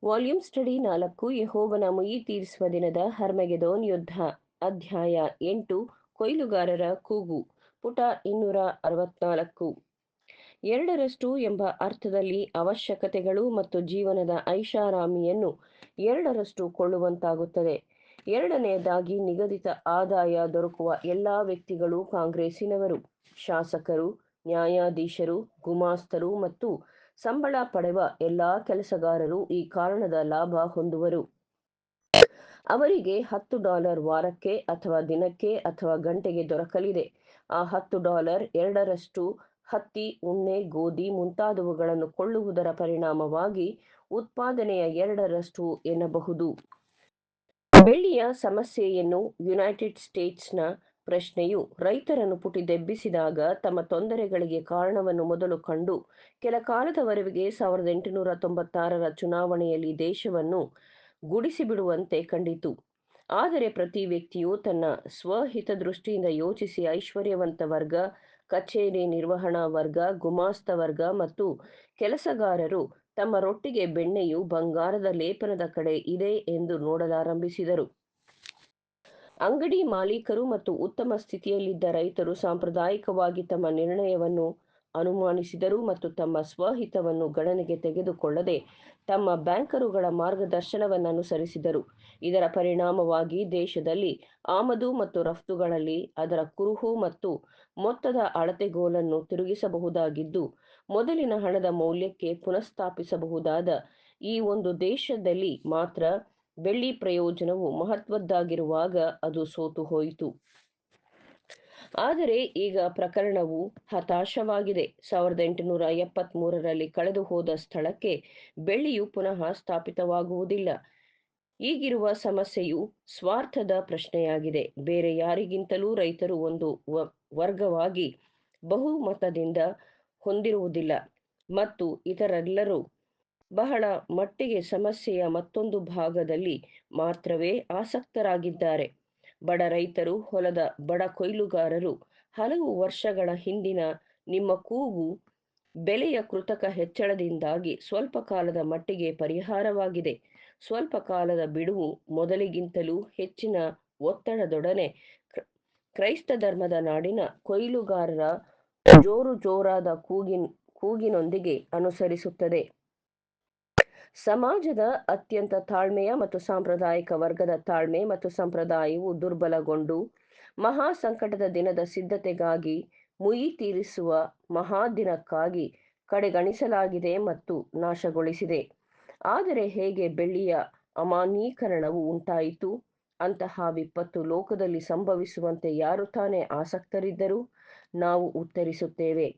Volume study 4 ಯೆಹೋವನ ಮುಯ್ಯಿ ತೀರಿಸುವ ದಿನದ ಹರ್ಮಗೆದೋನ್ ಯುದ್ಧ ಅಧ್ಯಾಯ 8 ಕೊಯ್ಲುಗಾರರ ಕೂಗು ಪುಟ 264 ಎರಡರಷ್ಟು ಎಂಬ ಅರ್ಥದಲ್ಲಿ ಅವಶ್ಯಕತೆಗಳು ಮತ್ತು ಜೀವನದ ಐಷಾರಾಮಿಯನ್ನು ಎರಡರಷ್ಟು ಕೊಳ್ಳುವಂತಾಗುತ್ತದೆ. ಎರಡನೆಯದಾಗಿ ನಿಗದಿತ ಆದಾಯ ದೊರಕುವ ಎಲ್ಲ ವ್ಯಕ್ತಿಗಳು ಕಾಂಗ್ರೆಸ್ಸಿನವರು, ಶಾಸಕರು, ನ್ಯಾಯಾಧೀಶರು, ಗುಮಾಸ್ತರು ಮತ್ತು ಸಂಬಳ ಪಡೆವ ಎಲ್ಲ ಕೆಲಸಗಾರರು ಈ ಕಾರಣದ ಲಾಭ ಹೊಂದುವರು. ಅವರಿಗೆ $10 ವಾರಕ್ಕೆ ಅಥವಾ ದಿನಕ್ಕೆ ಅಥವಾ ಗಂಟೆಗೆ ದೊರಕಲಿದೆ. ಆ $10 ಎರಡರಷ್ಟು ಹತ್ತಿ, ಉಣ್ಣೆ, ಗೋಧಿ ಮುಂತಾದವುಗಳನ್ನು ಕೊಳ್ಳುವುದರ ಪರಿಣಾಮವಾಗಿ ಉತ್ಪಾದನೆಯ ಎರಡರಷ್ಟು ಎನ್ನಬಹುದು. ಬೆಳ್ಳಿಯ ಸಮಸ್ಯೆಯನ್ನು ಯುನೈಟೆಡ್ ಸ್ಟೇಟ್ಸ್ನ ಪ್ರಶ್ನೆಯು ರೈತರನ್ನು ಪುಟಿದೆಬ್ಬಿಸಿದಾಗ ತಮ್ಮ ತೊಂದರೆಗಳಿಗೆ ಕಾರಣವನ್ನು ಮೊದಲು ಕಂಡು ಕೆಲ ಕಾಲದವರೆಗೆ 1896ರ ಚುನಾವಣೆಯಲ್ಲಿ ದೇಶವನ್ನು ಗುಡಿಸಿಬಿಡುವಂತೆ ಕಂಡಿತು. ಆದರೆ ಪ್ರತಿ ವ್ಯಕ್ತಿಯು ತನ್ನ ಸ್ವಹಿತದೃಷ್ಟಿಯಿಂದ ಯೋಚಿಸಿ ಐಶ್ವರ್ಯವಂತ ವರ್ಗ, ಕಚೇರಿ ನಿರ್ವಹಣಾ ವರ್ಗ, ಗುಮಾಸ್ತ ವರ್ಗ ಮತ್ತು ಕೆಲಸಗಾರರು ತಮ್ಮ ರೊಟ್ಟಿಗೆ ಬೆಣ್ಣೆಯು ಬಂಗಾರದ ಲೇಪನದ ಕಡೆ ಇದೆ ಎಂದು ನೋಡಲಾರಂಭಿಸಿದರು. ಅಂಗಡಿ ಮಾಲೀಕರು ಮತ್ತು ಉತ್ತಮ ಸ್ಥಿತಿಯಲ್ಲಿದ್ದ ರೈತರು ಸಾಂಪ್ರದಾಯಿಕವಾಗಿ ತಮ್ಮ ನಿರ್ಣಯವನ್ನು ಅನುಮಾನಿಸಿದರು ಮತ್ತು ತಮ್ಮ ಸ್ವಹಿತವನ್ನು ಗಣನೆಗೆ ತೆಗೆದುಕೊಳ್ಳದೆ ತಮ್ಮ ಬ್ಯಾಂಕರುಗಳ ಮಾರ್ಗದರ್ಶನವನ್ನು ಅನುಸರಿಸಿದರು. ಇದರ ಪರಿಣಾಮವಾಗಿ ದೇಶದಲ್ಲಿ ಆಮದು ಮತ್ತು ರಫ್ತುಗಳಲ್ಲಿ ಅದರ ಕುರುಹು ಮತ್ತು ಮೊತ್ತದ ಅಳತೆಗೋಲನ್ನು ತಿರುಗಿಸಬಹುದಾಗಿದ್ದು, ಮೊದಲಿನ ಹಣದ ಮೌಲ್ಯಕ್ಕೆ ಪುನಃಸ್ಥಾಪಿಸಬಹುದಾದ ಈ ಒಂದು ದೇಶದಲ್ಲಿ ಮಾತ್ರ ಬೆಳ್ಳಿ ಪ್ರಯೋಜನವು ಮಹತ್ವದ್ದಾಗಿರುವಾಗ ಅದು ಸೋತು ಹೋಯಿತು. ಆದರೆ ಈಗ ಪ್ರಕರಣವು ಹತಾಶವಾಗಿದೆ. 1873ರಲ್ಲಿ ಕಳೆದು ಹೋದ ಸ್ಥಳಕ್ಕೆ ಬೆಳ್ಳಿಯು ಪುನಃ ಸ್ಥಾಪಿತವಾಗುವುದಿಲ್ಲ. ಈಗಿರುವ ಸಮಸ್ಯೆಯು ಸ್ವಾರ್ಥದ ಪ್ರಶ್ನೆಯಾಗಿದೆ. ಬೇರೆ ಯಾರಿಗಿಂತಲೂ ರೈತರು ಒಂದು ವರ್ಗವಾಗಿ ಬಹುಮತದಿಂದ ಹೊಂದಿರುವುದಿಲ್ಲ ಮತ್ತು ಇತರೆಲ್ಲರೂ ಬಹಳ ಮಟ್ಟಿಗೆ ಸಮಸ್ಯೆಯ ಮತ್ತೊಂದು ಭಾಗದಲ್ಲಿ ಮಾತ್ರವೇ ಆಸಕ್ತರಾಗಿದ್ದಾರೆ. ಬಡ ರೈತರು, ಹೊಲದ ಬಡ ಕೊಯ್ಲುಗಾರರು. ಹಲವು ವರ್ಷಗಳ ಹಿಂದಿನ ನಿಮ್ಮ ಕೂಗು ಬೆಲೆಯ ಕೃತಕ ಹೆಚ್ಚಳದಿಂದಾಗಿ ಸ್ವಲ್ಪ ಕಾಲದ ಮಟ್ಟಿಗೆ ಪರಿಹಾರವಾಗಿದೆ. ಸ್ವಲ್ಪ ಕಾಲದ ಬಿಡುವು ಮೊದಲಿಗಿಂತಲೂ ಹೆಚ್ಚಿನ ಒತ್ತಡದೊಡನೆ ಕ್ರೈಸ್ತ ಧರ್ಮದ ನಾಡಿನ ಕೊಯ್ಲುಗಾರರ ಜೋರಾದ ಕೂಗಿನೊಂದಿಗೆ ಅನುಸರಿಸುತ್ತದೆ. ಸಮಾಜದ ಅತ್ಯಂತ ತಾಳ್ಮೆಯ ಮತ್ತು ಸಾಂಪ್ರದಾಯಿಕ ವರ್ಗದ ತಾಳ್ಮೆ ಮತ್ತು ಸಂಪ್ರದಾಯವು ದುರ್ಬಲಗೊಂಡು ಮಹಾ ಸಂಕಟದ ದಿನದ ಸಿದ್ಧತೆಗಾಗಿ ಮುಯ್ಯಿ ತೀರಿಸುವ ಮಹಾದಿನಕ್ಕಾಗಿ ಕಡೆಗಣಿಸಲಾಗಿದೆ ಮತ್ತು ನಾಶಗೊಳಿಸಿದೆ. ಆದರೆ ಹೇಗೆ ಬೆಳ್ಳಿಯ ಅಮಾನ್ಯೀಕರಣವು ಉಂಟಾಯಿತು? ಅಂತಹ ವಿಪತ್ತು ಲೋಕದಲ್ಲಿ ಸಂಭವಿಸುವಂತೆ ಯಾರು ತಾನೇ ಆಸಕ್ತರಿದ್ದರು? ನಾವು ಉತ್ತರಿಸುತ್ತೇವೆ.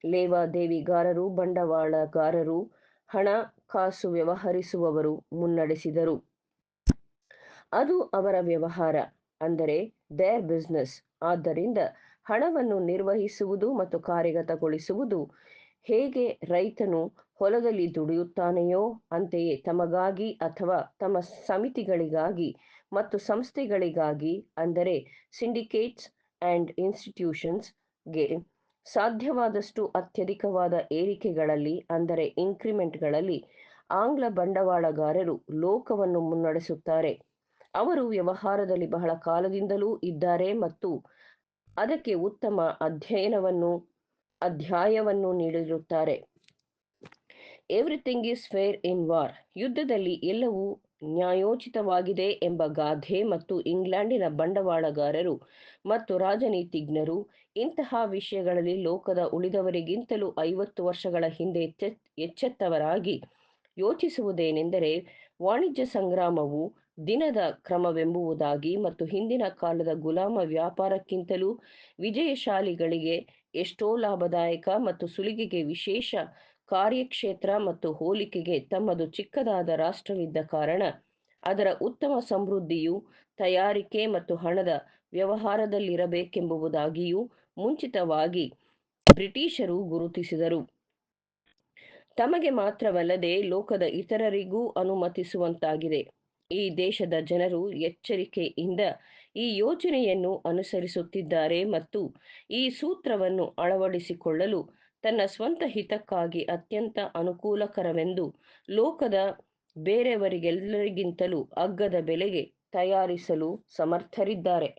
ಲೇವಾದೇವಿಗಾರರು, ಬಂಡವಾಳಗಾರರು, ಹಣಕಾಸು ವ್ಯವಹರಿಸುವವರು ಮುನ್ನಡೆಸಿದರು. ಅದು ಅವರ ವ್ಯವಹಾರ, ಅಂದರೆ ದೇರ್ ಬಿಸಿನೆಸ್. ಆದ್ದರಿಂದ ಹಣವನ್ನು ನಿರ್ವಹಿಸುವುದು ಮತ್ತು ಕಾರ್ಯಗತಗೊಳಿಸುವುದು ಹೇಗೆ ರೈತನು ಹೊಲದಲ್ಲಿ ದುಡಿಯುತ್ತಾನೆಯೋ ಅಂತೆಯೇ ತಮಗಾಗಿ ಅಥವಾ ತಮ್ಮ ಸಮಿತಿಗಳಿಗಾಗಿ ಮತ್ತು ಸಂಸ್ಥೆಗಳಿಗಾಗಿ, ಅಂದರೆ ಸಿಂಡಿಕೇಟ್ಸ್ ಆ್ಯಂಡ್ ಇನ್ಸ್ಟಿಟ್ಯೂಷನ್ಸ್ಗೆ ಸಾಧ್ಯವಾದಷ್ಟು ಅತ್ಯಧಿಕವಾದ ಏರಿಕೆಗಳಲ್ಲಿ, ಅಂದರೆ ಇನ್ಕ್ರಿಮೆಂಟ್ಗಳಲ್ಲಿ ಆಂಗ್ಲ ಬಂಡವಾಳಗಾರರು ಲೋಕವನ್ನು ಮುನ್ನಡೆಸುತ್ತಾರೆ. ಅವರು ವ್ಯವಹಾರದಲ್ಲಿ ಬಹಳ ಕಾಲದಿಂದಲೂ ಇದ್ದಾರೆ ಮತ್ತು ಅದಕ್ಕೆ ಉತ್ತಮ ಅಧ್ಯಾಯವನ್ನು ನೀಡಿರುತ್ತಾರೆ. Everything is fair in war. ಯುದ್ಧದಲ್ಲಿ ಎಲ್ಲವೂ ನ್ಯಾಯೋಚಿತವಾಗಿದೆ ಎಂಬ ಗಾದೆ ಮತ್ತು ಇಂಗ್ಲೆಂಡಿನ ಬಂಡವಾಳಗಾರರು ಮತ್ತು ರಾಜನೀತಿಜ್ಞರು ಇಂತಹ ವಿಷಯಗಳಲ್ಲಿ ಲೋಕದ ಉಳಿದವರಿಗಿಂತಲೂ 50 ವರ್ಷಗಳ ಹಿಂದೆ ಎಚ್ಚೆತ್ತವರಾಗಿ ಯೋಚಿಸುವುದೇನೆಂದರೆ, ವಾಣಿಜ್ಯ ಸಂಗ್ರಾಮವು ದಿನದ ಕ್ರಮವೆಂಬುದಾಗಿ ಮತ್ತು ಹಿಂದಿನ ಕಾಲದ ಗುಲಾಮ ವ್ಯಾಪಾರಕ್ಕಿಂತಲೂ ವಿಜಯಶಾಲಿಗಳಿಗೆ ಎಷ್ಟೋ ಲಾಭದಾಯಕ ಮತ್ತು ಸುಲಿಗೆಗೆ ವಿಶೇಷ ಕಾರ್ಯಕ್ಷೇತ್ರ ಮತ್ತು ಹೋಲಿಕೆಗೆ ತಮ್ಮದು ಚಿಕ್ಕದಾದ ರಾಷ್ಟ್ರವಿದ್ದ ಕಾರಣ ಅದರ ಉತ್ತಮ ಸಮೃದ್ಧಿಯು ತಯಾರಿಕೆ ಮತ್ತು ಹಣದ ವ್ಯವಹಾರದಲ್ಲಿರಬೇಕೆಂಬುದಾಗಿಯೂ ಮುಂಚಿತವಾಗಿ ಬ್ರಿಟಿಷರು ಗುರುತಿಸಿದರು. ತಮಗೆ ಮಾತ್ರವಲ್ಲದೆ ಲೋಕದ ಇತರರಿಗೂ ಅನುಮತಿಸುವಂತಾಗಿದೆ. ಈ ದೇಶದ ಜನರು ಎಚ್ಚರಿಕೆಯಿಂದ ಈ ಯೋಜನೆಯನ್ನು ಅನುಸರಿಸುತ್ತಿದ್ದಾರೆ ಮತ್ತು ಈ ಸೂತ್ರವನ್ನು ಅಳವಡಿಸಿಕೊಳ್ಳಲು ತನ್ನ ಸ್ವಂತ ಹಿತಕ್ಕಾಗಿ ಅತ್ಯಂತ ಅನುಕೂಲಕರವೆಂದು ಲೋಕದ ಬೇರೆಯವರಿಗೆಲ್ಲರಿಗಿಂತಲೂ ಅಗ್ಗದ ಬೆಲೆಗೆ ತಯಾರಿಸಲು ಸಮರ್ಥರಿದ್ದಾರೆ.